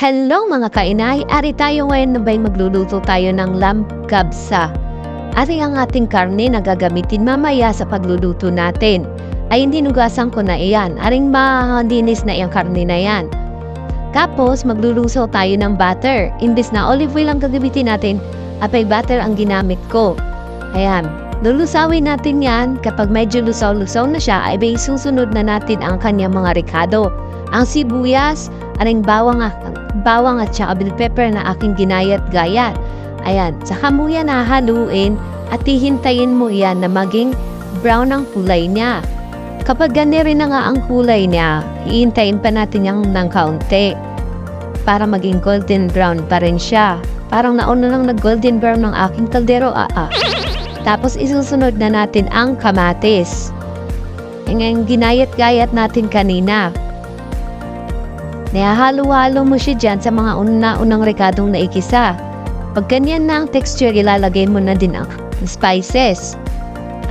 Hello mga kainay! Ari tayo ngayon na ba'y magluluto tayo ng lamb kabsa. Ari ang ating karne na gagamitin mamaya sa pagluluto natin. Ay hindi nugasan ko na iyan. Aring malinis na iyang karne na yan. Tapos maglulusaw tayo ng butter. Imbis na olive oil ang gagamitin natin, apay butter ang ginamit ko. Ayan. Lulusawin natin yan. Kapag medyo lusaw-lusaw na siya, ay bay susunod na natin ang kanyang mga ricado. Ang sibuyas, aring bawang at saka bell pepper na aking ginayat-gayat. Ayan, saka mo yan hahaluin at hihintayin mo yan na maging brown ang kulay niya. Kapag gani rin na nga ang kulay niya, hihintayin pa natin yan ng kaunti para maging golden brown pa rin siya. Parang nauna lang nag-golden brown ng aking kaldero. Tapos isusunod na natin ang kamatis. Yung ginayat-gayat natin kanina. Nihahalo-halo mo siya dyan sa mga unang ricadong naikisa. Pag ganyan na ang texture, ilalagay mo na din ang spices.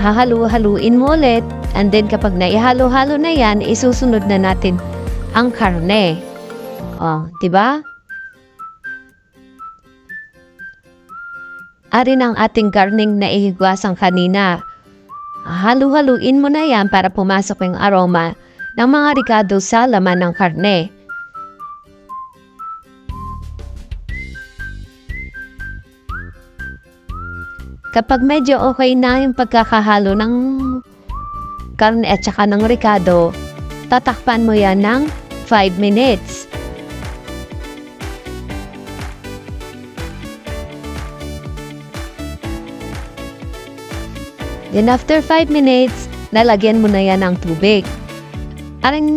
Hahalu-haluin mo ulit. And then kapag naihalo-halo na yan, isusunod na natin ang karne. Diba? Arin ang ating garning na ihigwasang kanina. Halu-haluin mo na yan para pumasok yung aroma ng mga ricado sa laman ng karne. Kapag medyo okay na yung pagkakahalo ng karne at saka ng ricado, tatakpan mo yan ng 5 minutes. Then after 5 minutes, lalagyan mo na yan ng tubig. Aring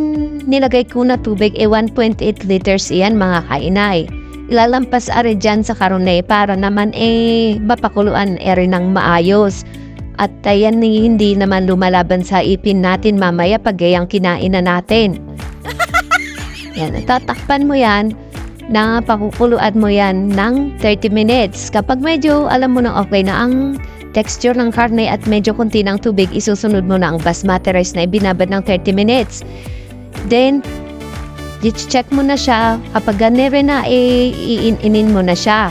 nilagay ko na tubig 1.8 liters iyan mga kainay. Ilalampas ari dyan sa karne para naman mapakuluan rin ng maayos. At ayan hindi naman lumalaban sa ipin natin mamaya pag gayang kinain na natin. Yan, tatakpan mo yan na pakukuluan mo yan ng 30 minutes. Kapag medyo alam mo na okay na ang texture ng karne at medyo konti ng tubig, isusunod mo na ang basmati rice na ibinabad ng 30 minutes. Then, i-check mo na siya. Kapag ganere na, iinin mo na siya.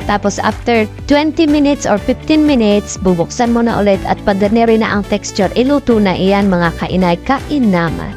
Tapos after 20 minutes or 15 minutes, bubuksan mo na ulit at pag ganere na ang texture, iluto na iyan mga kainay, kain naman.